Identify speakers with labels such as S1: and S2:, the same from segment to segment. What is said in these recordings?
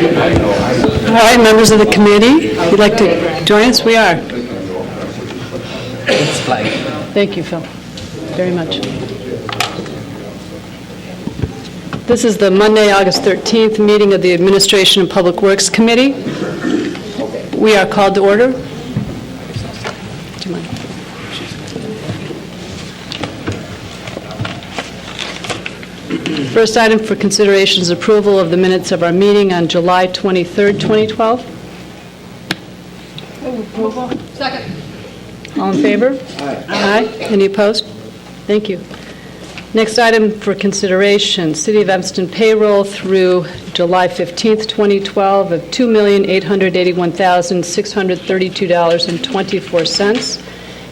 S1: All right, members of the committee, if you'd like to join us, we are. Thank you, Phil, very much. This is the Monday, August 13th meeting of the Administration and Public Works Committee. We are called to order. Do you mind? First item for consideration is approval of the minutes of our meeting on July 23rd, 2012.
S2: Approval. Second.
S1: All in favor? Aye. Any opposed? Thank you. Next item for consideration, City of Evanston payroll through July 15th, 2012 of $2,881,632.24,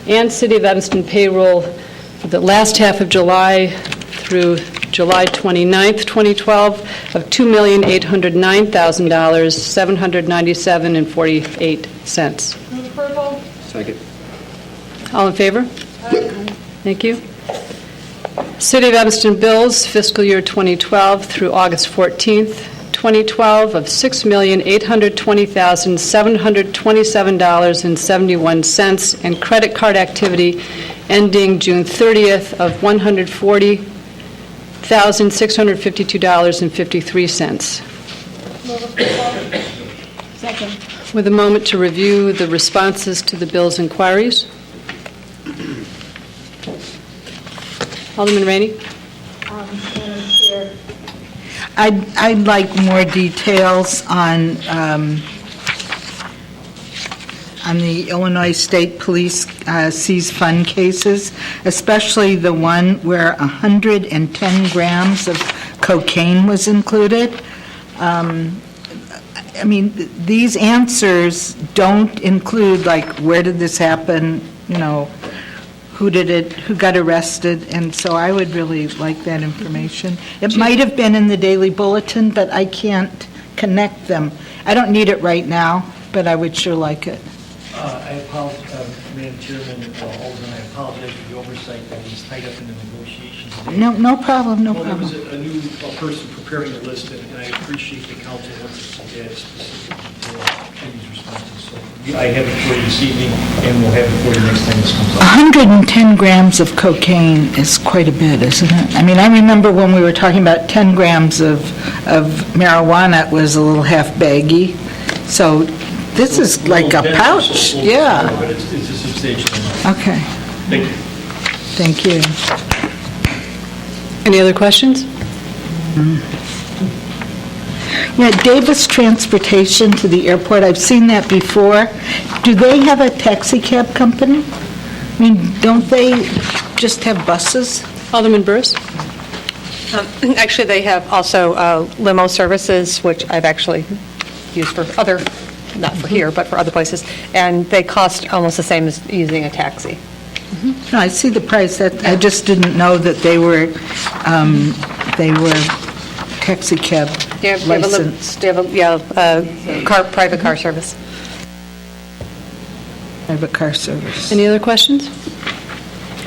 S1: and City of Evanston payroll for the last half of July through July 29th, 2012 of $2,809,797.48.
S2: Move approval.
S3: Second.
S1: All in favor? Thank you. City of Evanston bills fiscal year 2012 through August 14th, 2012 of $6,820,727.71 and credit card activity ending June 30th of $140,652.53.
S2: Move approval. Second.
S1: With a moment to review the responses to the bill's inquiries. Alderman Rainey.
S2: Madam Chair.
S4: I'd like more details on the Illinois State Police seized fund cases, especially the one where 110 grams of cocaine was included. I mean, these answers don't include, like, where did this happen, who did it, who got arrested, and so I would really like that information. It might have been in the Daily Bulletin, but I can't connect them. I don't need it right now, but I would sure like it.
S5: I apologize, Madam Chairman, Alderman, I apologize for the oversight that was tied up in the negotiations.
S4: No problem, no
S5: Well, there was
S4: problem.
S5: a new person preparing the list, and I appreciate the council efforts to add specific detail to these responses. So I have it for you this evening, and we'll have it for you next time this comes up.
S4: 110 grams of cocaine is quite a bit, isn't it? I mean, I remember when we were talking about 10 grams of marijuana, it was a little half baggy. So this is like a pouch, yeah.
S5: But it's a substantial amount.
S4: Okay,
S5: Thank you.
S4: thank you.
S1: Any other questions?
S4: Yeah, Davis Transportation to the airport, I've seen that before. Do they have a taxi cab company? I mean, don't they just have buses?
S1: Alderman Burris?
S6: Actually, they have also limo services, which I've actually used for other, not for here, but for other places, and they cost almost the same as using a taxi.
S4: No, I see the price. That I just didn't know that they were taxi cab licensed.
S6: They have a private car service.
S4: Private car service.
S1: Any other questions?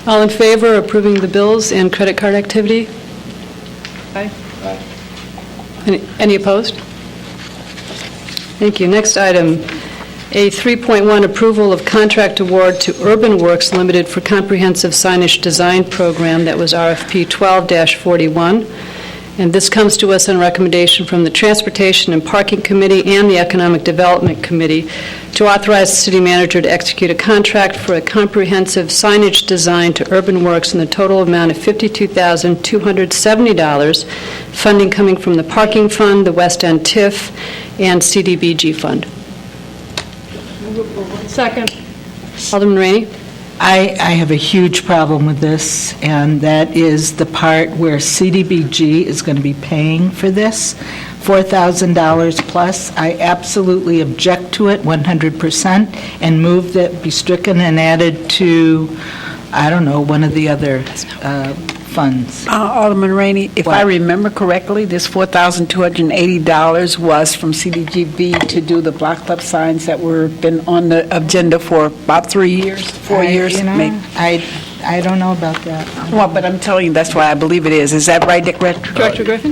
S1: All in favor of approving the bills and credit card activity? Aye. Any opposed? Thank you. Next item, a 3.1 approval of contract award to Urban Works Limited for comprehensive signage design program. That was RFP 12-41. And this comes to us on recommendation from the Transportation and Parking Committee and the Economic Development Committee to authorize the city manager to execute a contract for a comprehensive signage design to Urban Works in the total amount of $52,270, funding coming from the Parking Fund, the West End TIF, and CDBG Fund.
S2: Second.
S1: Alderman Rainey?
S4: I have a huge problem with this, and that is the part where CDBG is going to be paying for this, $4,000 plus. I absolutely object to it 100% and move that be stricken and added to, I don't know, one of the other funds.
S7: Alderman Rainey, if
S4: What?
S7: I remember correctly, this $4,280 was from CDGB to do the block club signs that were been on the agenda for about 3 years, 4 years. maybe.
S4: I don't know about that.
S7: Well, but I'm telling you, that's why I believe it is. Is that right, Dick Red?
S1: Director Griffin?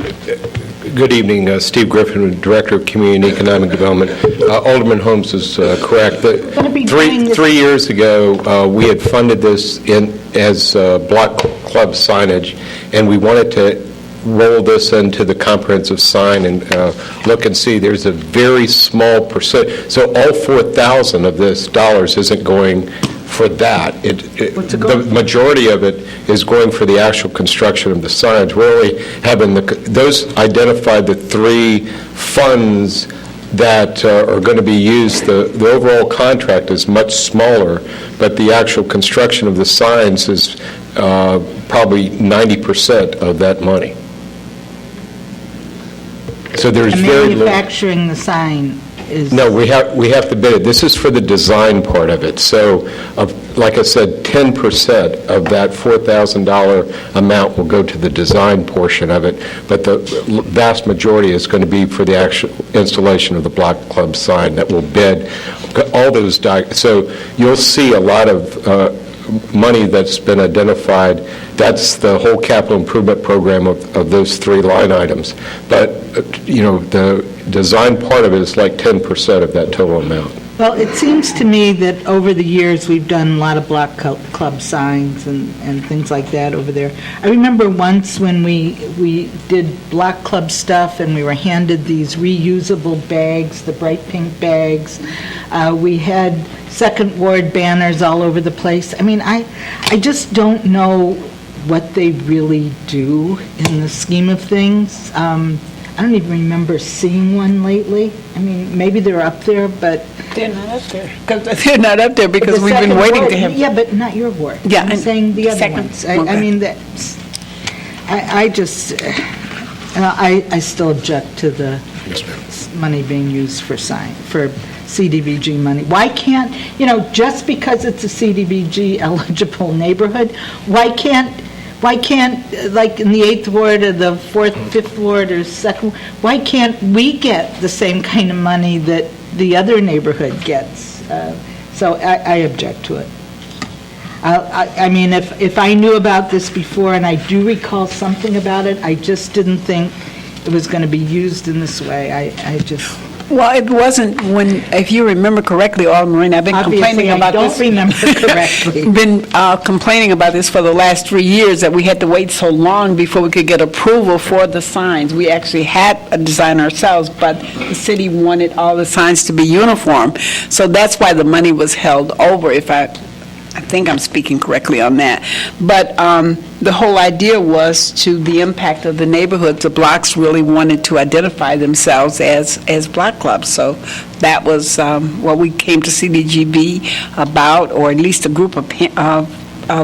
S3: Good evening, Steve Griffin, Director of Community and Economic Development. Alderman Holmes is correct.
S4: Gonna be doing this-
S3: 3 years ago, we had funded this as block club signage, and we wanted to roll this into the comprehensive sign and look and see. There's a very small percent. So all 4,000 of this dollars isn't going for that. The majority of it is going for the actual construction of the signs. We're only having those identified the 3 funds that are going to be used. The overall contract is much smaller, but the actual construction of the signs is probably 90% of that money. So there's
S4: And
S3: very little.
S4: manufacturing the sign is...
S3: No, we have to bid it. This is for the design part of it. So, like I said, 10% of that $4,000 amount will go to the design portion of it, but the vast majority is going to be for the actual installation of the block club sign that will bid all those. So you'll see a lot of money that's been identified. That's the whole capital improvement program of those 3 line items. But, the design part of it is like 10% of that total amount.
S4: Well, it seems to me that over the years, we've done a lot of block club signs and things like that over there. I remember once when we did block club stuff and we were handed these reusable bags, the bright pink bags. We had Second Ward banners all over the place. I mean, I just don't know what they really do in the scheme of things. I don't even remember seeing one lately. I mean, maybe they're up there, but...
S7: They're not up there. They're not up there because
S4: The
S7: we've been
S4: second
S7: waiting
S4: ward-
S7: to have...
S4: Yeah, but not your ward.
S7: Yeah,
S4: I'm
S7: and
S4: saying the other
S7: second-
S4: ones. I
S7: okay.
S4: mean, that's, I just, I still object to the money being used for CDBG money. Why can't, just because it's a CDBG eligible neighborhood, why can't, like in the 8th Ward or the 4th, 5th Ward or 2nd, why can't we get the same kind of money that the other neighborhood gets? So I object to it. I mean, if I knew about this before, and I do recall something about it, I just didn't think it was going to be used in this way. I just...
S7: Well, it wasn't when, if you remember correctly, Alderman, I've been complaining about this.
S4: Obviously, I don't remember correctly.
S7: Been complaining about this for the last 3 years, that we had to wait so long before we could get approval for the signs. We actually had a design ourselves, but the city wanted all the signs to be uniform. So that's why the money was held over, I think I'm speaking correctly on that. But the whole idea was to the impact of the neighborhoods. The blocks really wanted to identify themselves as block clubs. So that was what we came to CDGB about, or at least a group of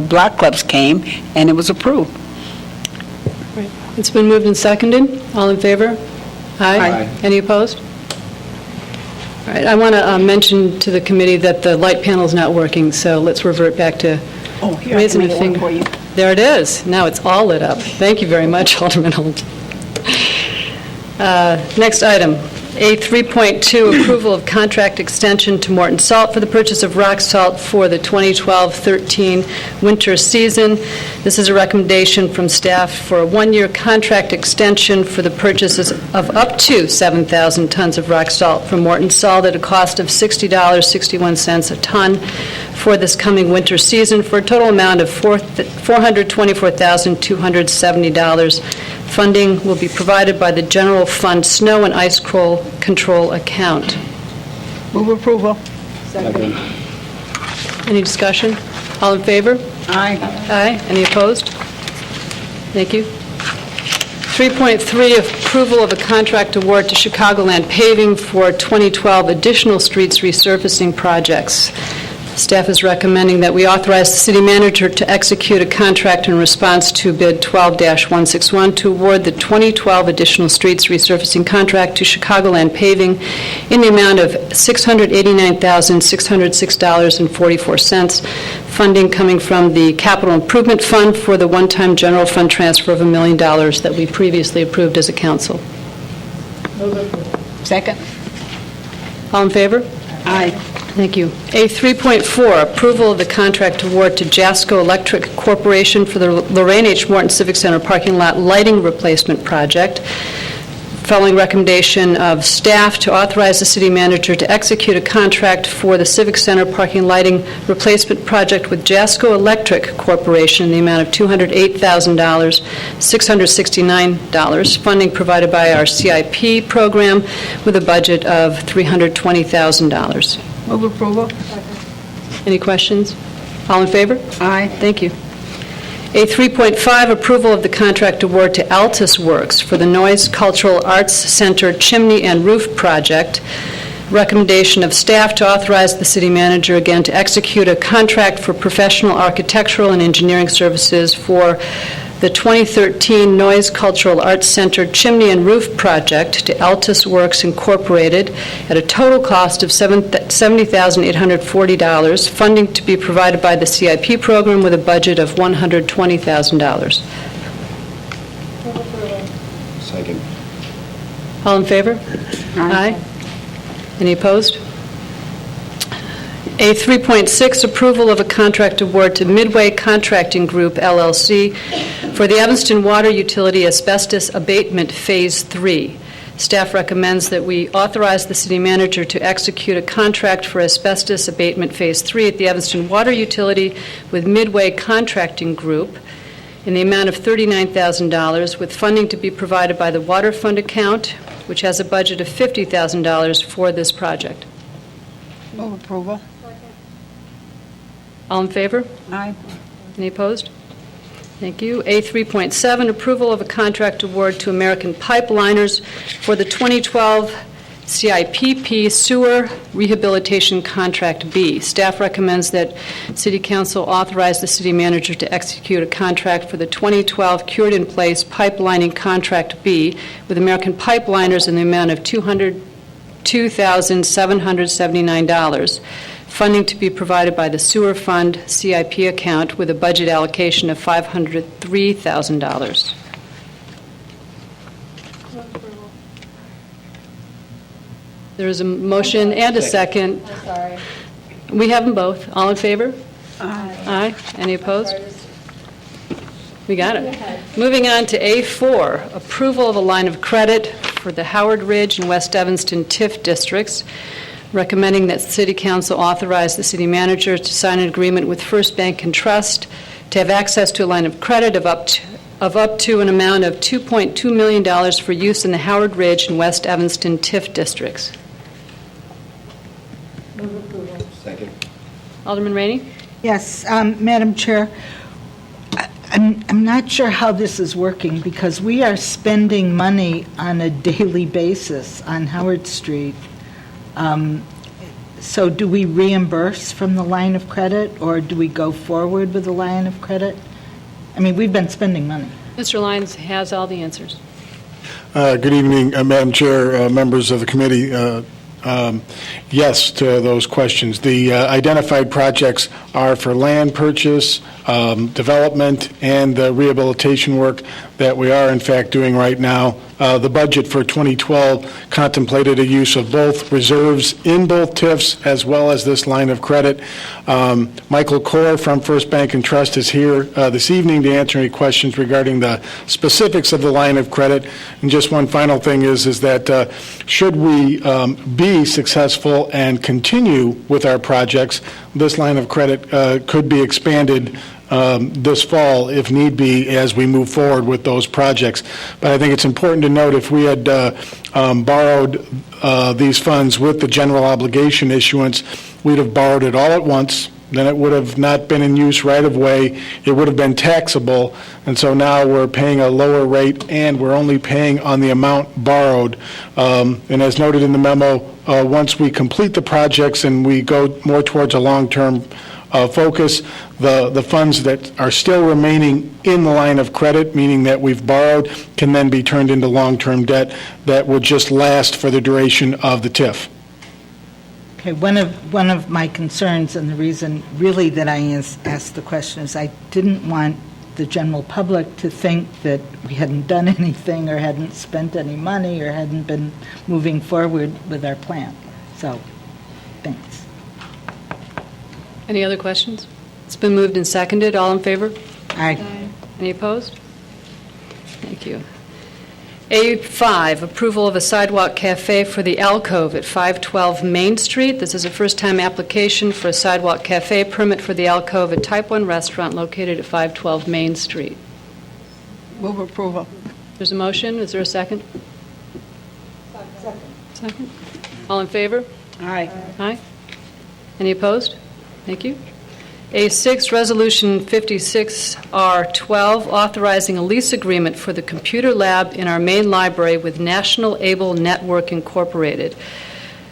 S7: block clubs came, and it was approved.
S1: It's been moved and seconded. All in favor? Aye. Any opposed? All right, I want to mention to the committee that the light panel's not working, so let's revert back to raising a finger. There it is. Now it's all lit up. Thank you very much, Alderman Holt. Next item, A 3.2, approval of contract extension to Morton Salt for the purchase of rock salt for the 2012-13 winter season. This is a recommendation from staff for a 1-year contract extension for the purchases of up to 7,000 tons of rock salt from Morton Salt at a cost of $60.61 a ton for this coming winter season, for a total amount of $424,270. Funding will be provided by the General Fund Snow and Ice Control account.
S7: Move approval.
S1: Any discussion? All in favor?
S7: Aye.
S1: Aye. Any opposed? Thank you. 3.3, approval of a contract award to Chicagoland Paving for 2012 additional streets resurfacing projects. Staff is recommending that we authorize the city manager to execute a contract in response to bid 12-161 to award the 2012 additional streets resurfacing contract to Chicagoland Paving in the amount of $689,606.44. Funding coming from the Capital Improvement Fund for the one-time general fund transfer of $1 million that we previously approved as a council.
S7: Second.
S1: All in favor?
S7: Aye.
S1: Thank you. A 3.4, approval of the contract award to Jasco Electric Corporation for the Lorraine H. Morton Civic Center parking lot lighting replacement project following recommendation of staff to authorize the city manager to execute a contract for the Civic Center parking lighting replacement project with Jasco Electric Corporation in the amount of $208,669, funding provided by our CIP program with a budget of $320,000.
S7: Move approval.
S1: Any questions? All in favor?
S7: Aye.
S1: Thank you. A 3.5, approval of the contract award to Altus Works for the Noise Cultural Arts Center chimney and roof project. Recommendation of staff to authorize the city manager again to execute a contract for professional architectural and engineering services for the 2013 Noise Cultural Arts Center chimney and roof project to Altus Works Incorporated at a total cost of $70,840, funding to be provided by the CIP program with a budget of $120,000.
S8: Second.
S1: All in favor? Aye. Any opposed? A 3.6, approval of a contract award to Midway Contracting Group, LLC, for the Evanston Water Utility Asbestos Abatement Phase 3. Staff recommends that we authorize the city manager to execute a contract for asbestos abatement Phase 3 at the Evanston Water Utility with Midway Contracting Group in the amount of $39,000, with funding to be provided by the Water Fund account, which has a budget of $50,000 for this project.
S7: Move approval.
S1: All in favor?
S7: Aye.
S1: Any opposed? Thank you. A 3.7, approval of a contract award to American Pipeliners for the 2012 CIPP Sewer Rehabilitation Contract B. Staff recommends that City Council authorize the city manager to execute a contract for the 2012 Cured-in-Place Pipelining Contract B with American Pipeliners in the amount of $202,779. Funding to be provided by the Sewer Fund CIP account with a budget allocation of $503,000. There is a motion and a second.
S2: I'm sorry.
S1: We have them both. All in favor? Aye. Any opposed? We got it. Moving on to A4, approval of a line of credit for the Howard Ridge and West Evanston TIF districts, recommending that City Council authorize the city manager to sign an agreement with First Bank and Trust to have access to a line of credit of up to an amount of $2.2 million for use in the Howard Ridge and West Evanston TIF districts.
S8: Second.
S1: Alderman Rainey?
S4: Yes, Madam Chair, I'm not sure how this is working, because we are spending money on a daily basis on Howard Street. So do we reimburse from the line of credit, or do we go forward with the line of credit? I mean, we've been spending money.
S1: Mr. Lyons has all the answers.
S9: Good evening, Madam Chair, members of the committee. Yes to those questions. The identified projects are for land purchase, development, and the rehabilitation work that we are in fact doing right now. The budget for 2012 contemplated a use of both reserves in both TIFs as well as this line of credit. Michael Corr from First Bank and Trust is here this evening to answer any questions regarding the specifics of the line of credit. And just one final thing is that should we be successful and continue with our projects, this line of credit could be expanded this fall, if need be, as we move forward with those projects. But I think it's important to note, if we had borrowed these funds with the general obligation issuance, we'd have borrowed it all at once. Then it would have not been in use right away. It would have been taxable. And so now we're paying a lower rate, and we're only paying on the amount borrowed. And as noted in the memo, once we complete the projects and we go more towards a long-term focus, the funds that are still remaining in the line of credit, meaning that we've borrowed, can then be turned into long-term debt that would just last for the duration of the TIF.
S4: Okay, one of my concerns, and the reason really that I asked the question, is I didn't want the general public to think that we hadn't done anything or hadn't spent any money or hadn't been moving forward with our plan. So, thanks.
S1: Any other questions? It's been moved and seconded. All in favor?
S4: Aye.
S1: Any opposed? Thank you. A5, approval of a sidewalk cafe for the Alcove at 512 Main Street. This is a first-time application for a sidewalk cafe permit for the Alcove, a Type 1 restaurant located at 512 Main Street.
S7: Move approval.
S1: There's a motion. Is there a second? Second. All in favor?
S7: Aye.
S1: Aye. Any opposed? Thank you. A6, Resolution 56R12, authorizing a lease agreement for the computer lab in our main library with National Able Network Incorporated.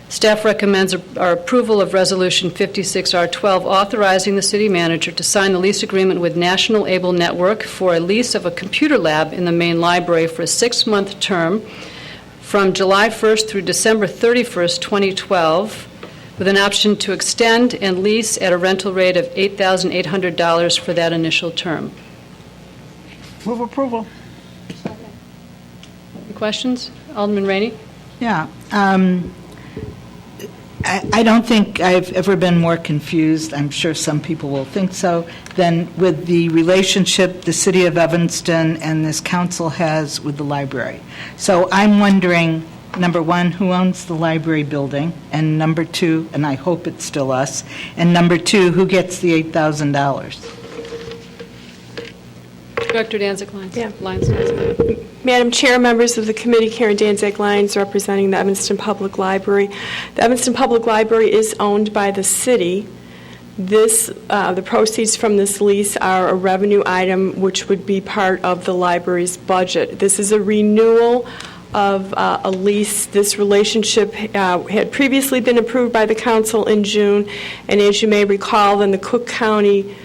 S1: Staff recommends our approval of Resolution 56R12, authorizing the city manager to sign the lease agreement with National Able Network for a lease of a computer lab in the main library for a 6-month term from July 1st through December 31st, 2012, with an option to extend and lease at a rental rate of $8,800 for that initial term.
S7: Move approval.
S1: Any questions? Alderman Rainey?
S4: Yeah. I don't think I've ever been more confused, I'm sure some people will think so, than with the relationship the City of Evanston and this council has with the library. So I'm wondering, number one, who owns the library building? And number two, and I hope it's still us, and number two, who gets the $8,000?
S1: Director Danzig-Lyons.
S10: Yeah.
S1: Lyons.
S10: Madam Chair, members of the committee, Karen Danzig-Lyons representing the Evanston Public Library. The Evanston Public Library is owned by the city. The proceeds from this lease are a revenue item which would be part of the library's budget. This is a renewal of a lease. This relationship had previously been approved by the council in June, and as you may recall, then the Cook County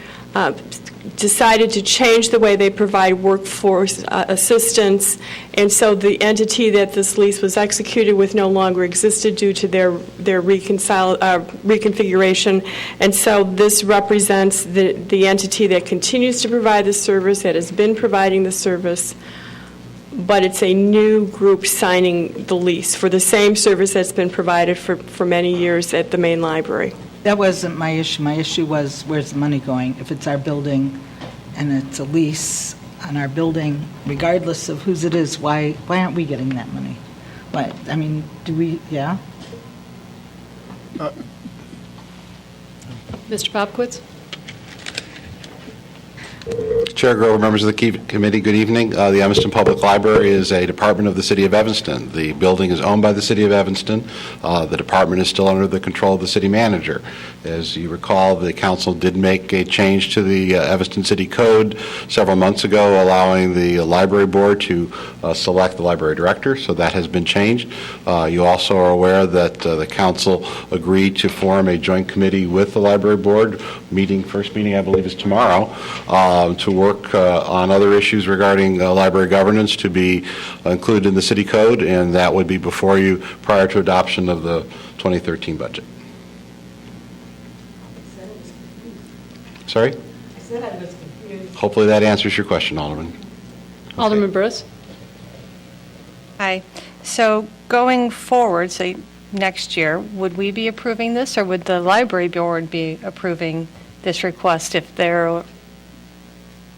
S10: decided to change the way they provide workforce assistance, and so the entity that this lease was executed with no longer existed due to their reconfiguration, and so this represents the entity that continues to provide the service, that has been providing the service, but it's a new group signing the lease for the same service that's been provided for many years at the main library.
S4: That wasn't my issue. My issue was, where's the money going? If it's our building and it's a lease on our building, regardless of whose it is, why aren't we getting that money? What, I mean, do we, yeah?
S1: Mr. Popkewitz?
S8: Chair Grover, members of the committee, good evening. The Evanston Public Library is a department of the City of Evanston. The building is owned by the City of Evanston. The department is still under the control of the city manager. As you recall, the council did make a change to the Evanston City Code several months ago, allowing the library board to select the library director, so that has been changed. You also are aware that the council agreed to form a joint committee with the library board. First meeting, I believe, is tomorrow, to work on other issues regarding library governance to be included in the city code, and that would be before you prior to adoption of the 2013 budget. Sorry?
S2: I said I was confused.
S8: Hopefully that answers your question, Alderman.
S1: Alderman Burris?
S6: Hi. So going forward, say next year, would we be approving this, or would the library board be approving this request if they're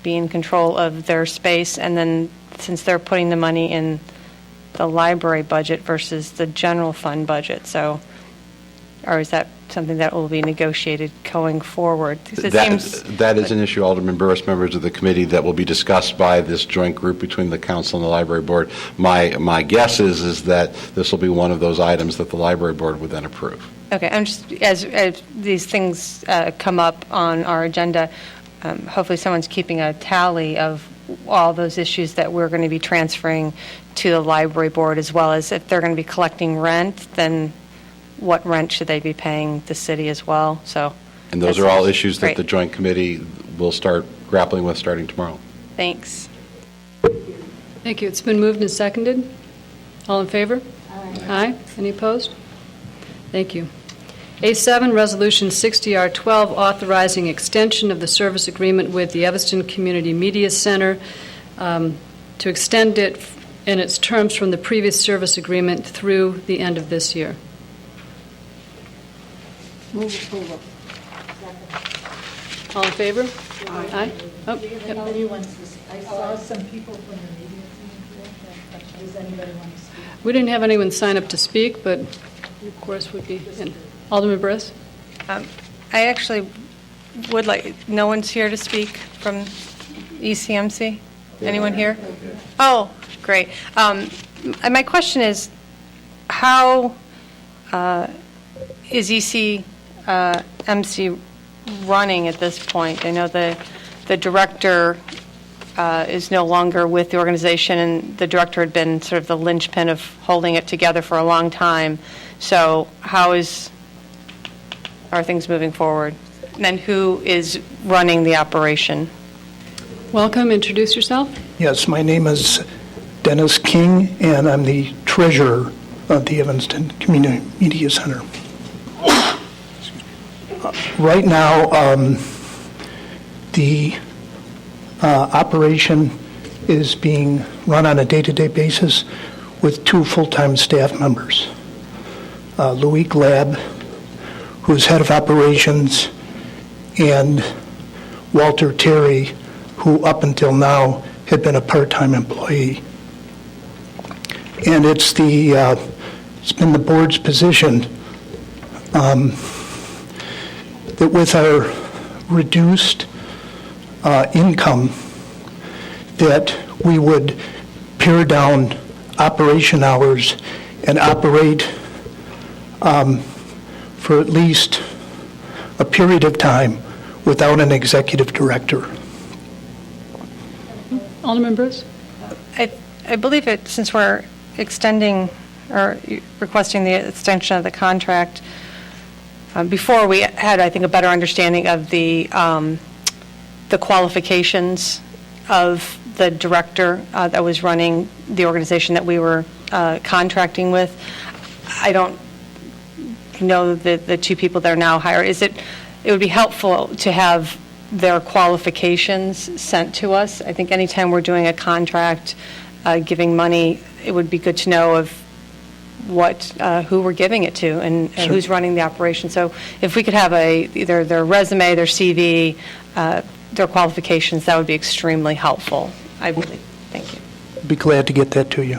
S6: be in control of their space, and then since they're putting the money in the library budget versus the general fund budget? So, or is that something that will be negotiated going forward? 'Cause it seems-
S8: That is an issue, Alderman Burris, members of the committee, that will be discussed by this joint group between the council and the library board. My guess is that this will be one of those items that the library board would then approve.
S6: Okay, I'm just, as these things come up on our agenda, hopefully someone's keeping a tally of all those issues that we're going to be transferring to the library board, as well as if they're going to be collecting rent, then what rent should they be paying the city as well? So,
S8: And those are all issues that
S6: great.
S8: the joint committee will start grappling with starting tomorrow.
S6: Thanks.
S1: Thank you. It's been moved and seconded. All in favor? Aye. Any opposed? Thank you. A7, Resolution 60R12, authorizing extension of the service agreement with the Evanston Community Media Center to extend it in its terms from the previous service agreement through the end of this year.
S2: Move approval.
S1: All in favor? Aye. Oh, yep.
S4: I saw some people from the media.
S2: does anybody want to speak?
S1: We didn't have anyone sign up to speak, but of course would be, and Alderman Briss?
S6: I actually would like, no one's here to speak from ECMC? Anyone here? Oh, great. My question is, how is ECMC running at this point? I know the director is no longer with the organization, and the director had been sort of the linchpin of holding it together for a long time. So how are things moving forward? And then who is running the operation?
S1: Welcome, introduce yourself.
S11: Yes, my name is Dennis King, and I'm the treasurer of the Evanston Community Media Center. Right now, the operation is being run on a day-to-day basis with 2 full-time staff members. Louis Glab, who's head of operations, and Walter Terry, who up until now had been a part-time employee. And it's been the board's position that with our reduced income, that we would pare down operation hours and operate for at least a period of time without an executive director.
S1: Alderman Bruce?
S6: I believe it, since we're extending or requesting the extension of the contract, before we had, I think, a better understanding of the qualifications of the director that was running the organization that we were contracting with. I don't know the 2 people that are now hired. It would be helpful to have their qualifications sent to us. I think anytime we're doing a contract, giving money, it would be good to know of who we're giving it to and who's running the operation. So if we could have either their resume, their CV, their qualifications, that would be extremely helpful, I believe. Thank you.
S11: Be glad to get that to you.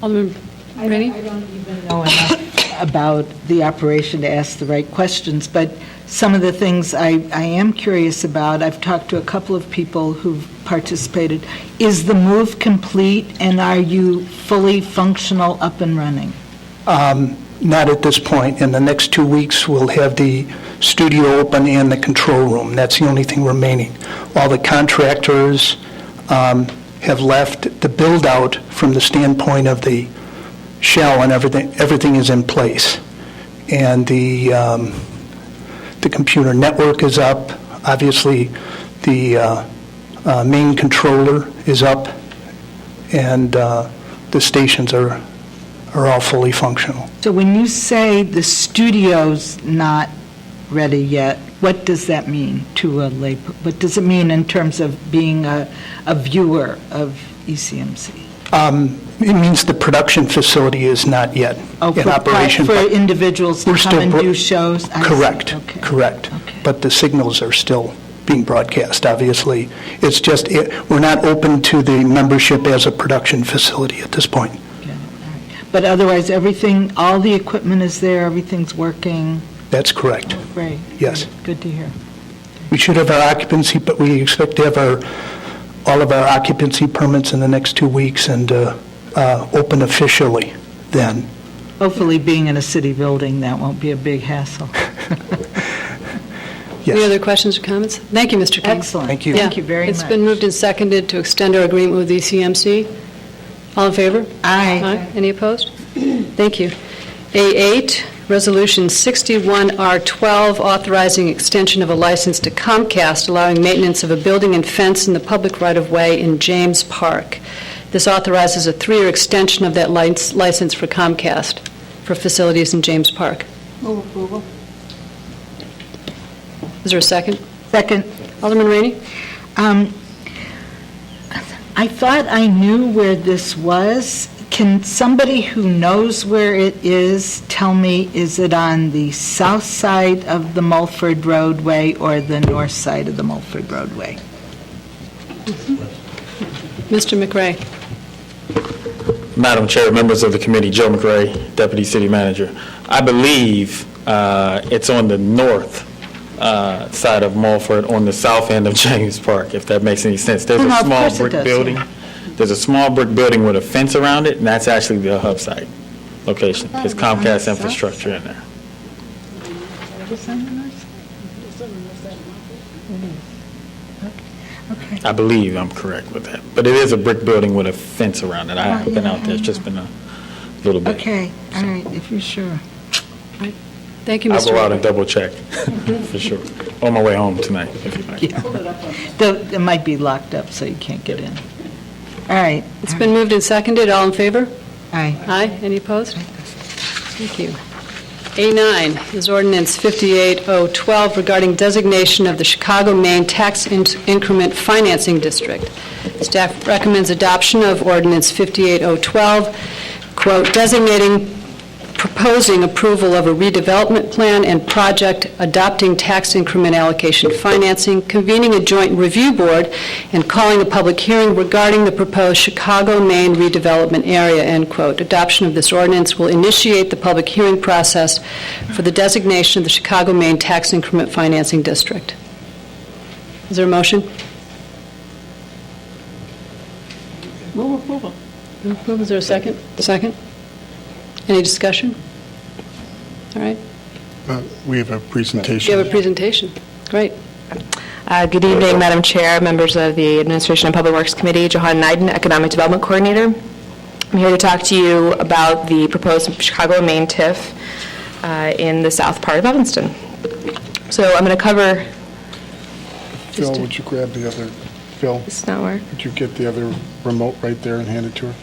S1: Alderman Rainey?
S4: I don't even know enough about the operation to ask the right questions, but some of the things I am curious about, I've talked to a couple of people who've participated. Is the move complete, and are you fully functional, up and running?
S11: Not at this point. In the next 2 weeks, we'll have the studio open and the control room. That's the only thing remaining. All the contractors have left. The build-out from the standpoint of the shell and everything is in place. And the computer network is up. Obviously, the main controller is up, and the stations are all fully functional.
S4: So when you say the studio's not ready yet, what does that mean to a lay? What does it mean in terms of being a viewer of ECMC?
S11: It means the production facility is not yet in operation.
S4: For individuals to come and do shows?
S11: Correct, correct.
S4: Okay.
S11: But the signals are still being broadcast, obviously. It's just, we're not open to the membership as a production facility at this point.
S4: Okay. All right. But otherwise, everything, all the equipment is there, everything's working?
S11: That's correct.
S4: Great.
S11: Yes.
S4: Good to hear.
S11: We should have our occupancy, but we expect to have all of our occupancy permits in the next 2 weeks and open officially then.
S4: Hopefully, being in a city building, that won't be a big hassle.
S11: Yes.
S1: Any other questions or comments? Thank you, Mr. King.
S4: Excellent.
S11: Thank you.
S4: Thank you very much.
S1: It's been moved and seconded to extend our agreement with ECMC. All in favor?
S4: Aye.
S1: Any opposed? Thank you. A8, Resolution 61R12, authorizing extension of a license to Comcast, allowing maintenance of a building and fence in the public right-of-way in James Park. This authorizes a 3-year extension of that license for Comcast for facilities in James Park.
S2: Move approval.
S1: Is there a second?
S4: Second.
S1: Alderman Rainey?
S4: I thought I knew where this was. Can somebody who knows where it is tell me, is it on the south side of the Mulford roadway or the north side of the Mulford roadway?
S1: Mr. McRae?
S12: Madam Chair, members of the committee, Joe McRae, Deputy City Manager. I believe it's on the north side of Mulford, on the south end of James Park, if that makes any sense. There's
S4: No,
S12: a
S4: of
S12: small
S4: course it
S12: brick
S4: does,
S12: building.
S4: yeah.
S12: There's a small brick building with a fence around it, and that's actually the hub site location. There's Comcast infrastructure in there. I believe I'm correct with that. But it is a brick building with a fence around it. I haven't been out there, it's just been a little bit.
S4: Okay, all right, if you're sure.
S1: Thank you,
S12: I'll
S1: Mr.
S12: go out and
S1: Rader.
S12: double check, for sure. On my way home tonight, if you like.
S4: It might be locked up, so you can't get in. All right.
S1: It's been moved and seconded. All in favor?
S4: Aye.
S1: Aye. Any opposed? Thank you. A9 is ordinance 58012 regarding designation of the Chicago, Maine Tax Increment Financing District. Staff recommends adoption of ordinance 58012, quote, designating, proposing approval of a redevelopment plan and project adopting tax increment allocation financing, convening a joint review board, and calling a public hearing regarding the proposed Chicago, Maine redevelopment area, end quote. Adoption of this ordinance will initiate the public hearing process for the designation of the Chicago, Maine Tax Increment Financing District. Is there a motion?
S7: Move approval.
S1: Is there a second? Second? Any discussion? All right.
S9: We have a presentation.
S1: You have a presentation. Great.
S13: Good evening, Madam Chair, members of the Administration and Public Works Committee. Johanna Neiden, Economic Development Coordinator. I'm here to talk to you about the proposed Chicago, Maine TIF in the south part of Evanston. So I'm going to cover...
S9: Phil, would you grab the other, Phil?
S13: Does not work.
S9: Would you get the other remote right there and hand it to her?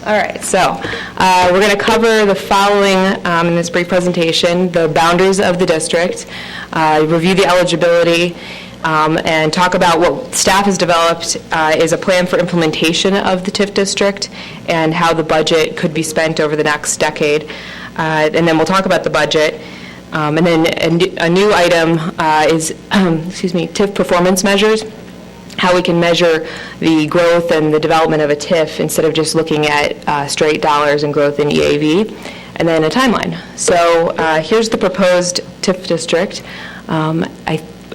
S13: All right, so we're going to cover the following in this brief presentation: the boundaries of the district, review the eligibility, and talk about what staff has developed is a plan for implementation of the TIF district and how the budget could be spent over the next decade. And then we'll talk about the budget. And then a new item is, TIF performance measures, how we can measure the growth and the development of a TIF instead of just looking at straight dollars and growth in EAV, and then a timeline. So here's the proposed TIF district.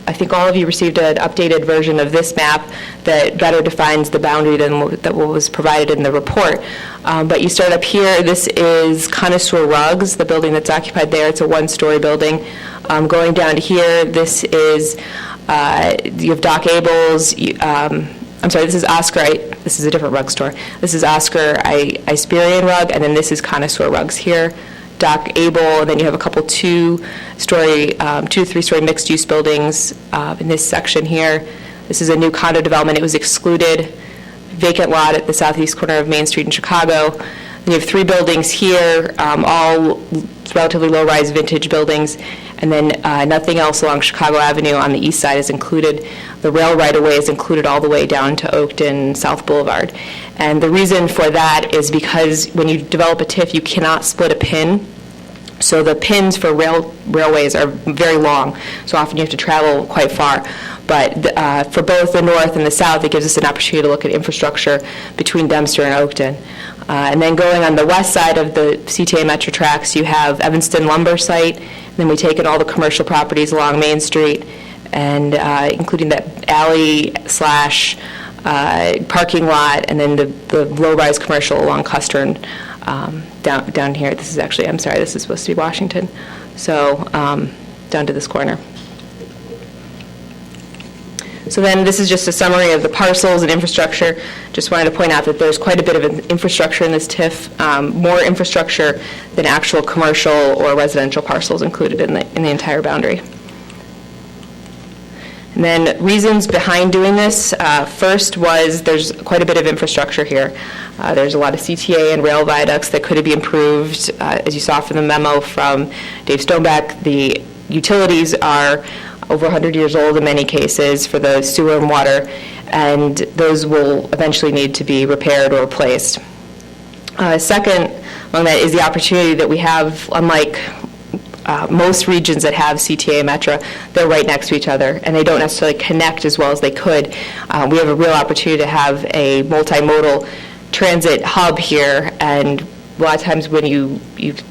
S13: I think all of you received an updated version of this map that better defines the boundary than what was provided in the report. But you start up here. This is Connoisseur Rugs, the building that's occupied there. It's a one-story building. Going down to here, this is, you have Doc Abel's, I'm sorry, this is Oscar, this is a different rug store. This is Oscar Isperian Rug, and then this is Connoisseur Rugs here. Doc Abel, and then you have a couple 2 to 3 story mixed-use buildings in this section here. This is a new condo development. It was excluded, vacant lot at the southeast corner of Main Street in Chicago. Then you have 3 buildings here, all relatively low-rise vintage buildings, and then nothing else along Chicago Avenue on the east side is included. The rail right-of-way is included all the way down to Oakton South Boulevard. And the reason for that is because when you develop a TIF, you cannot split a pin. So the pins for railways are very long, so often you have to travel quite far. But for both the north and the south, it gives us an opportunity to look at infrastructure between Dempster and Oakton. And then going on the west side of the CTA Metro tracks, you have Evanston Lumber Site. Then we take in all the commercial properties along Main Street, and including that alley / parking lot, and then the low-rise commercial along Custer and down here. This is actually, I'm sorry, this is supposed to be Washington. So down to this corner. So then this is just a summary of the parcels and infrastructure. Just wanted to point out that there's quite a bit of infrastructure in this TIF, more infrastructure than actual commercial or residential parcels included in the entire boundary. And then reasons behind doing this, first was there's quite a bit of infrastructure here. There's a lot of CTA and rail viaducts that could be improved. As you saw from the memo from Dave Stonebeck, the utilities are over 100 years old in many cases for the sewer and water, and those will eventually need to be repaired or replaced. Second among that is the opportunity that we have, unlike most regions that have CTA and Metra, they're right next to each other, and they don't necessarily connect as well as they could. We have a real opportunity to have a multimodal transit hub here, and a lot of times when you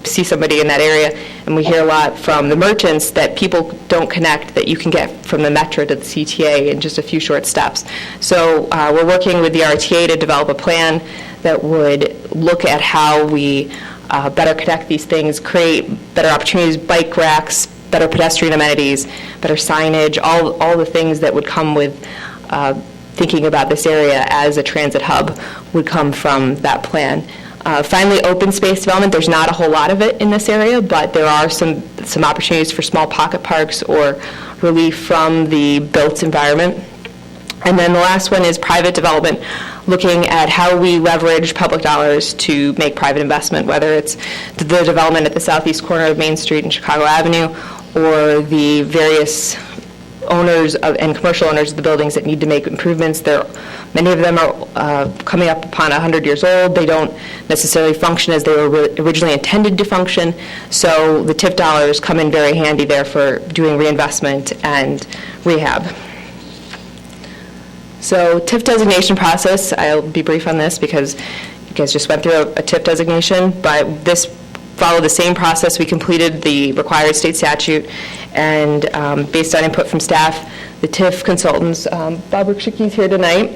S13: see somebody in that area, and we hear a lot from the merchants that people don't connect, that you can get from the Metra to the CTA in just a few short steps. So we're working with the RTA to develop a plan that would look at how we better connect these things, create better opportunities, bike racks, better pedestrian amenities, better signage, all the things that would come with thinking about this area as a transit hub would come from that plan. Finally, open space development. There's not a whole lot of it in this area, but there are some opportunities for small pocket parks or relief from the built environment. And then the last one is private development, looking at how we leverage public dollars to make private investment, whether it's the development at the southeast corner of Main Street and Chicago Avenue, or the various owners and commercial owners of the buildings that need to make improvements. Many of them are coming up upon 100 years old. They don't necessarily function as they were originally intended to function, so the TIF dollars come in very handy there for doing reinvestment and rehab. So TIF designation process, I'll be brief on this because you guys just went through a TIF designation, but this followed the same process. We completed the required state statute, and based on input from staff, the TIF consultants, Bob Rukshicki's here tonight,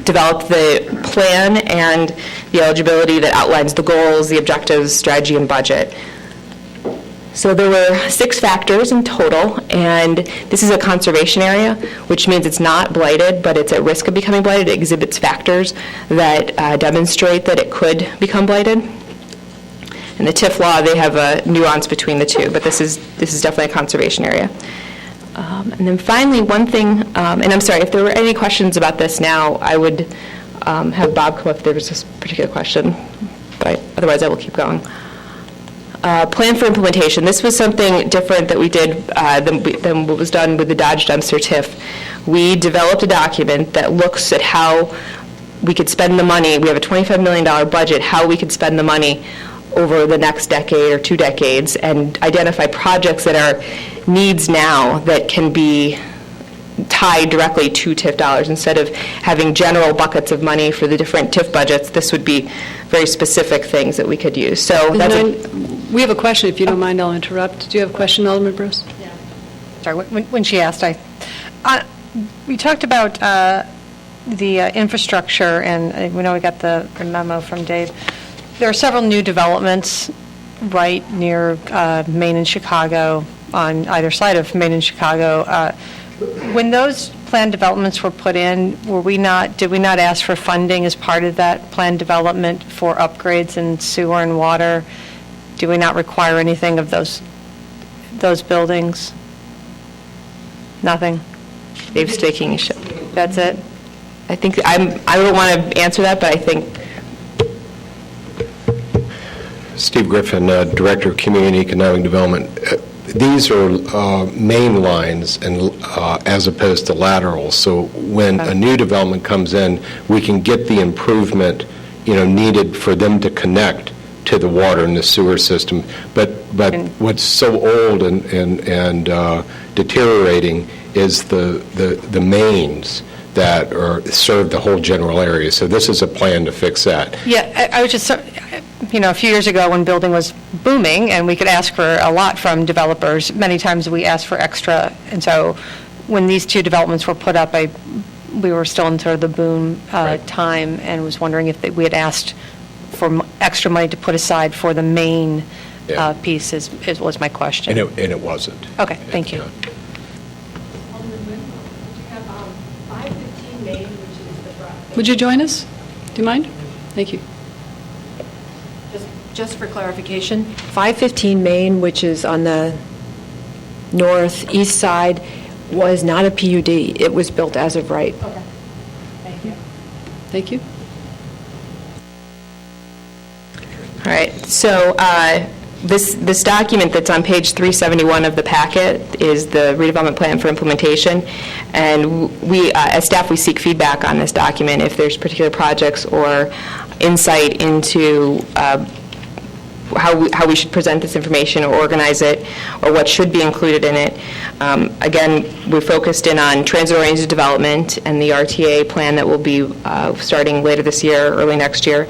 S13: developed the plan and the eligibility that outlines the goals, the objectives, strategy, and budget. So there were 6 factors in total, and this is a conservation area, which means it's not blighted, but it's at risk of becoming blighted. It exhibits factors that demonstrate that it could become blighted. In the TIF law, they have a nuance between the two, but this is definitely a conservation area. And then finally, one thing, and I'm sorry, if there were any questions about this now, I would have Bob come up if there was this particular question, but otherwise I will keep going. Plan for implementation. This was something different that we did than what was done with the Dodge dumpster TIF. We developed a document that looks at how we could spend the money. We have a $25 million budget, how we could spend the money over the next decade or 2 decades, and identify projects that are needs now that can be tied directly to TIF dollars. Instead of having general buckets of money for the different TIF budgets, this would be very specific things that we could use. So
S1: we have a question. If you don't mind, I'll interrupt. Do you have a question, Alderman Bruce?
S6: Yeah. Sorry, when she asked, we talked about the infrastructure, and we know we got the memo from Dave. There are several new developments right near Main and Chicago, on either side of Main and Chicago. When those planned developments were put in, did we not ask for funding as part of that planned development for upgrades in sewer and water? Do we not require anything of those buildings? Nothing?
S13: Dave's taking a shot.
S6: That's it?
S13: I think, I don't want to answer that, but I think.
S3: Steve Griffin, Director of Community and Economic Development. These are main lines and as opposed to laterals. So when a new development comes in, we can get the improvement, needed for them to connect to the water and the sewer system. But what's so old and deteriorating is the mains that serve the whole general area. So this is a plan to fix that.
S6: Yeah, I was just, a few years ago when building was booming and we could ask for a lot from developers, many times we asked for extra. And so when these 2 developments were put up, we were still in sort of the boom time, and was wondering if we had asked for extra money to put aside for the main piece was my question.
S3: And it wasn't.
S6: Okay, thank you.
S1: Would you join us? Do you mind? Thank you.
S2: Just for clarification, 515 Main, which is on the northeast side, was not a PUD. It was built as of right.
S6: Okay. Thank you.
S1: Thank you.
S13: All right, so this document that's on page 371 of the packet is the redevelopment plan for implementation, and we, as staff, we seek feedback on this document if there's particular projects or insight into how we should present this information or organize it, or what should be included in it. Again, we focused in on transit-oriented development and the RTA plan that will be starting later this year, early next year,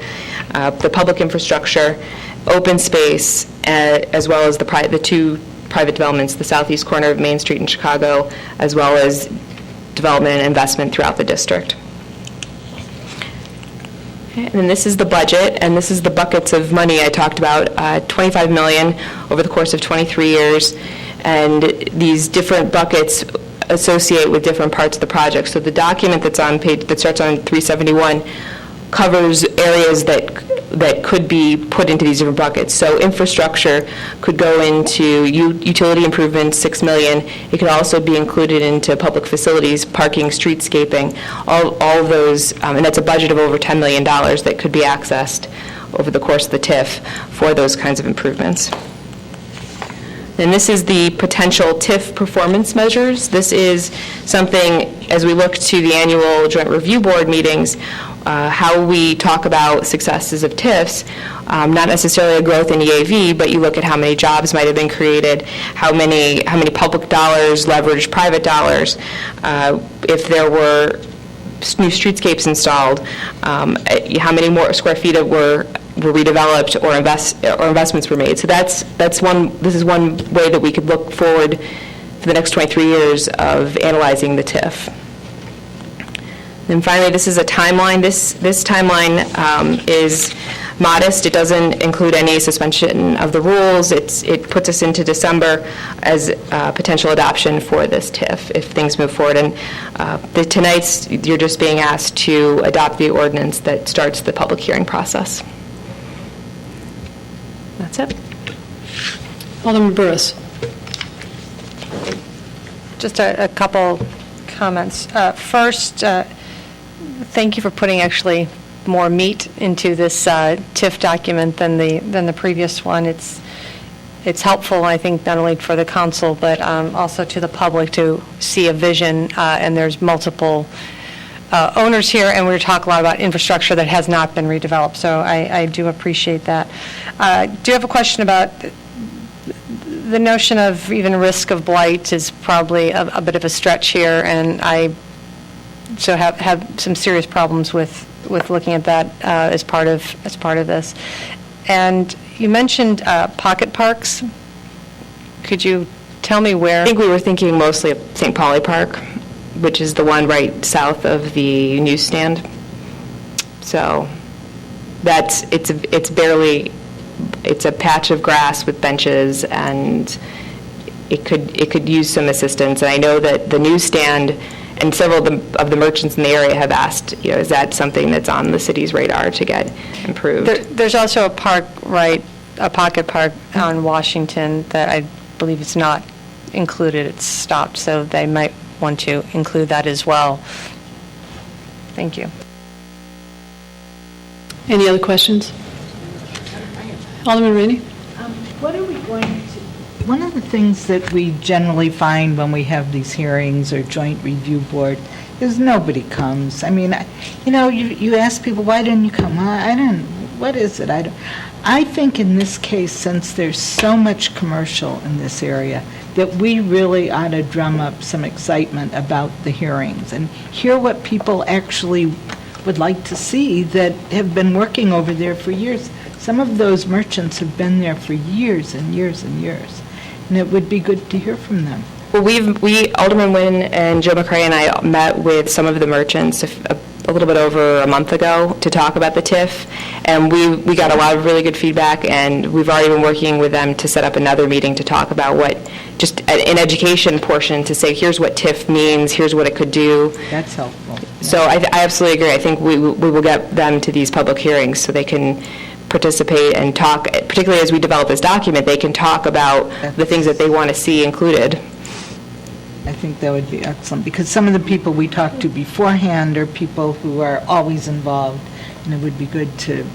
S13: the public infrastructure, open space, as well as the two private developments, the southeast corner of Main Street in Chicago, as well as development and investment throughout the district. Okay, and then this is the budget, and this is the buckets of money I talked about, $25 million over the course of 23 years, and these different buckets associate with different parts of the project. So the document that starts on 371 covers areas that could be put into these different buckets. So infrastructure could go into utility improvements, $6 million. It could also be included into public facilities, parking, streetscaping, all of those, and that's a budget of over $10 million that could be accessed over the course of the TIF for those kinds of improvements. And this is the potential TIF performance measures. This is something, as we look to the annual Joint Review Board meetings, how we talk about successes of TIFs, not necessarily a growth in EAV, but you look at how many jobs might have been created, how many public dollars leveraged private dollars, if there were new streetscapes installed, how many more square feet were redeveloped or investments were made. So this is one way that we could look forward for the next 23 years of analyzing the TIF. And finally, this is a timeline. This timeline is modest. It doesn't include any suspension of the rules. It puts us into December as potential adoption for this TIF if things move forward. And tonight, you're just being asked to adopt the ordinance that starts the public hearing process. That's it.
S1: Alderman Burris.
S6: Just a couple comments. First, thank you for putting actually more meat into this TIF document than the previous one. It's helpful, I think, not only for the council, but also to the public to see a vision, and there's multiple owners here, and we're talking a lot about infrastructure that has not been redeveloped, so I do appreciate that. I do have a question about the notion of even risk of blight is probably a bit of a stretch here, and I have some serious problems with looking at that as part of this. And you mentioned pocket parks. Could you tell me where?
S13: I think we were thinking mostly of St. Pauli Park, which is the one right south of the newsstand. So it's a patch of grass with benches, and it could use some assistance. And I know that the newsstand and several of the merchants in the area have asked, is that something that's on the city's radar to get improved?
S6: There's also a pocket park on Washington that I believe is not included. It's stopped, so they might want to include that as well. Thank you.
S1: Any other questions? Alderman Rainey?
S4: What are we going to, one of the things that we generally find when we have these hearings or joint review board is nobody comes. I mean, you ask people, why didn't you come? Well, I didn't, what is it? I think in this case, since there's so much commercial in this area, that we really ought to drum up some excitement about the hearings and hear what people actually would like to see that have been working over there for years. Some of those merchants have been there for years and years and years, and it would be good to hear from them.
S13: Well, Alderman Nguyen and Joe McCray and I met with some of the merchants a little bit over a month ago to talk about the TIF, and we got a lot of really good feedback, and we've already been working with them to set up another meeting to talk about just an education portion to say, here's what TIF means, here's what it could do.
S4: That's helpful.
S13: So I absolutely agree. I think we will get them to these public hearings so they can participate and talk, particularly as we develop this document, they can talk about the things that they want to see included.
S4: I think that would be excellent, because some of the people we talked to beforehand are people who are always involved, and it would be good to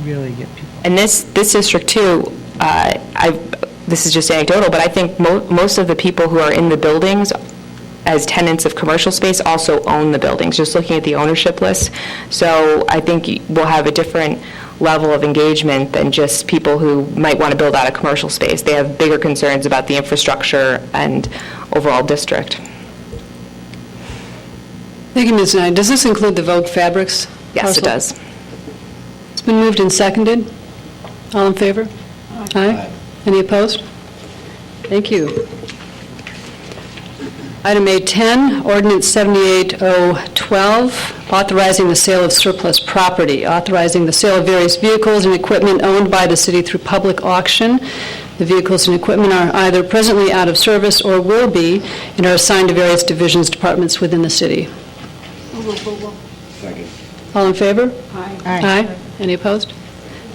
S4: really get people.
S13: And this district, too, this is just anecdotal, but I think most of the people who are in the buildings as tenants of commercial space also own the buildings, just looking at the ownership list. So I think we'll have a different level of engagement than just people who might want to build out a commercial space. They have bigger concerns about the infrastructure and overall district.
S1: Thank you, Ms. Nye. Does this include the Vogue Fabrics
S13: Yes, it
S1: parcel?
S13: does.
S1: It's been moved and seconded. All in favor? Aye. Any opposed? Thank you. Item A10, Ordinance 78-012, authorizing the sale of surplus property, authorizing the sale of various vehicles and equipment owned by the city through public auction. The vehicles and equipment are either presently out of service or will be, and are assigned to various divisions, departments within the city. All in favor? Aye. Any opposed?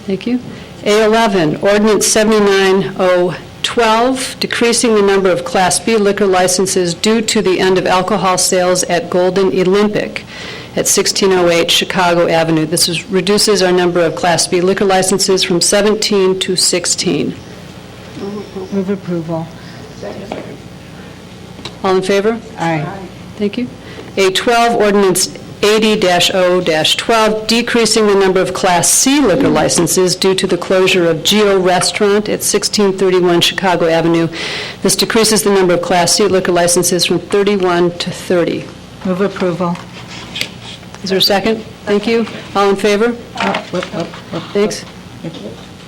S1: Thank you. A11, Ordinance 79-012, decreasing the number of Class B liquor licenses due to the end of alcohol sales at Golden Olympic at 1608 Chicago Avenue. This reduces our number of Class B liquor licenses from 17 to 16.
S4: Move approval.
S1: All in favor?
S4: Aye.
S1: Thank you. A12, Ordinance 80-0-12, decreasing the number of Class C liquor licenses due to the closure of Geo Restaurant at 1631 Chicago Avenue. This decreases the number of Class C liquor licenses from 31 to 30.
S4: Move approval.
S1: Is there a second? Thank you. All in favor? Thanks.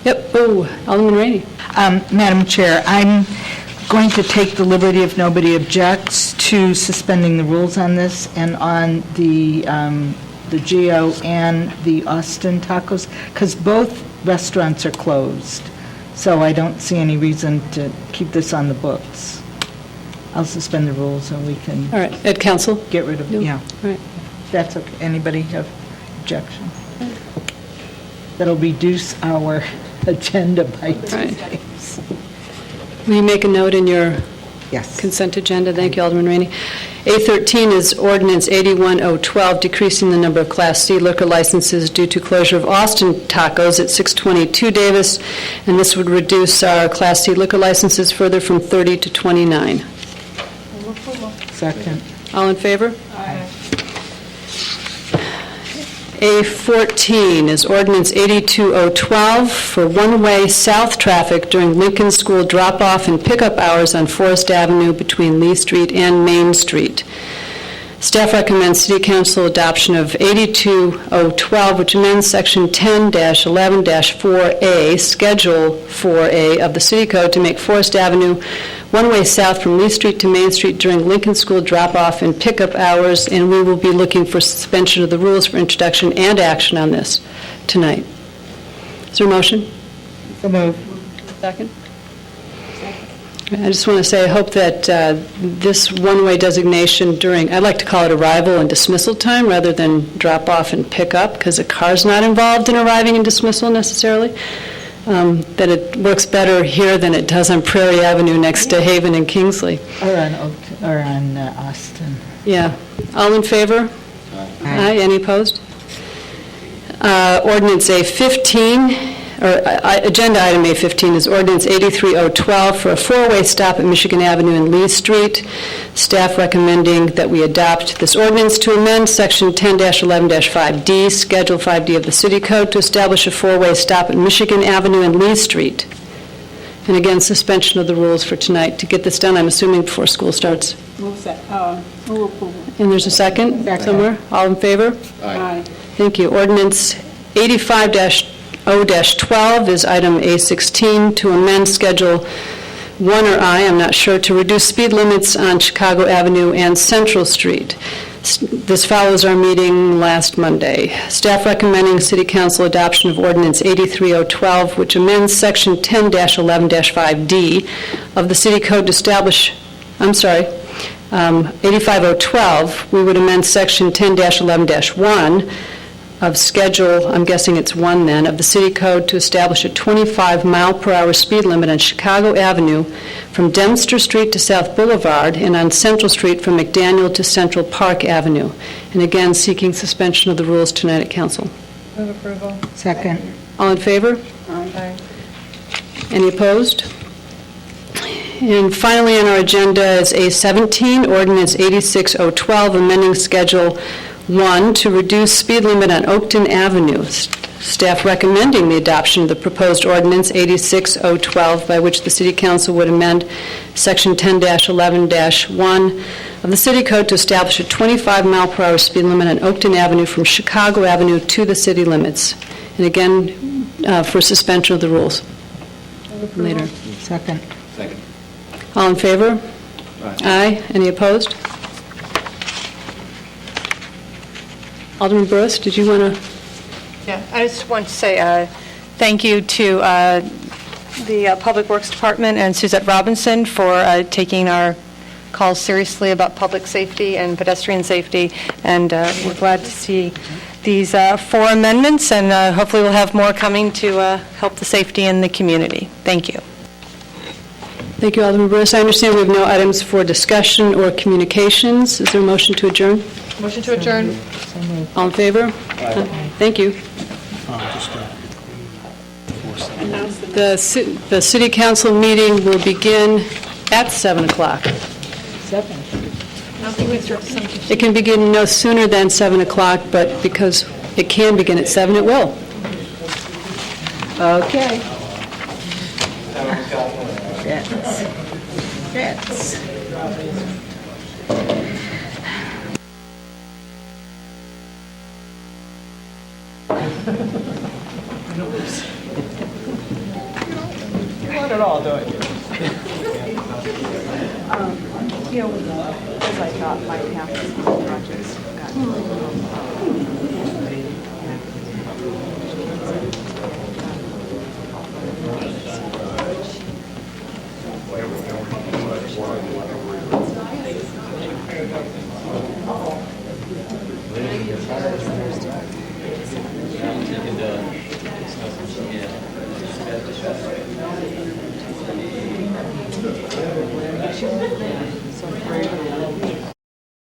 S1: Yep. Oh, Alderman Rainey.
S4: Madam Chair, I'm going to take the liberty, if nobody objects, to suspending the rules on this and on the Geo and the Austin Tacos, because both restaurants are closed. So I don't see any reason to keep this on the books. I'll suspend the rules and we can
S1: All right. At council?
S4: get rid of it. Yeah.
S1: All right.
S4: That's okay. Anybody have objection? That'll reduce our agenda by 2
S1: Right.
S4: days.
S1: Will you make a note in your
S4: Yes.
S1: consent agenda? Thank you, Alderman Rainey. A13 is Ordinance 81-012, decreasing the number of Class C liquor licenses due to closure of Austin Tacos at 622 Davis, and this would reduce our Class C liquor licenses further from 30 to 29.
S4: Second.
S1: All in favor? A14 is Ordinance 82-012 for one-way south traffic during Lincoln School drop-off and pickup hours on Forest Avenue between Lee Street and Main Street. Staff recommends City Council adoption of 82-012, which amends Section 10-11-4A, Schedule 4A of the City Code to make Forest Avenue one-way south from Lee Street to Main Street during Lincoln School drop-off and pickup hours, and we will be looking for suspension of the rules for introduction and action on this tonight. Is there a motion?
S4: So move.
S1: Second. I just want to say, I hope that this one-way designation during, I'd like to call it arrival and dismissal time rather than drop-off and pick-up, because a car's not involved in arriving and dismissal necessarily, that it works better here than it does on Prairie Avenue next to Haven and Kingsley.
S4: Or on Austin.
S1: Yeah. All in favor? Aye. Any opposed? Ordinance A15, or Agenda Item A15 is Ordinance 83-012 for a four-way stop at Michigan Avenue and Lee Street. Staff recommending that we adopt this ordinance to amend Section 10-11-5D, Schedule 5D of the City Code to establish a four-way stop at Michigan Avenue and Lee Street. And again, suspension of the rules for tonight. To get this done, I'm assuming before school starts.
S7: Move approval.
S1: And there's a second somewhere? All in favor?
S7: Aye.
S1: Thank you. Ordinance 85-0-12 is item A16 to amend Schedule 1 or I, I'm not sure, to reduce speed limits on Chicago Avenue and Central Street. This follows our meeting last Monday. Staff recommending City Council adoption of Ordinance 83-012, which amends Section 10-11-5D of the City Code to establish, 85-012, we would amend Section 10-11-1 of Schedule, I'm guessing it's 1 then, of the City Code to establish a 25-mile-per-hour speed limit on Chicago Avenue from Dempster Street to South Boulevard and on Central Street from McDaniel to Central Park Avenue. And again, seeking suspension of the rules tonight at council.
S6: Move approval.
S4: Second.
S1: All in favor?
S6: Aye.
S1: Any opposed? And finally on our agenda is A17, Ordinance 86-012, amending Schedule 1 to reduce speed limit on Oakton Avenue. Staff recommending the adoption of the proposed ordinance 86012, by which the City Council would amend Section 10-11-1 of the City Code to establish a 25-mile-per-hour speed limit on Oakton Avenue from Chicago Avenue to the city limits. And again, for suspension of the rules. Later.
S4: Second.
S1: All in favor? Aye. Any opposed? Alderman Burris, did you want to?
S6: Yeah, I just want to say thank you to the Public Works Department and Suzette Robinson for taking our calls seriously about public safety and pedestrian safety, and we're glad to see these 4 amendments, and hopefully we'll have more coming to help the safety in the community. Thank you.
S1: Thank you, Alderman Burris. I understand we have no items for discussion or communications. Is there a motion to adjourn?
S6: Motion to adjourn.
S1: All in favor? Thank you. The city council meeting will begin at 7 o'clock.
S2: 7.
S1: It can begin no sooner than 7 o'clock, but because it can begin at 7, it will.
S4: Okay.
S7: You want it all, don't you?
S2: Because I thought my half of the projects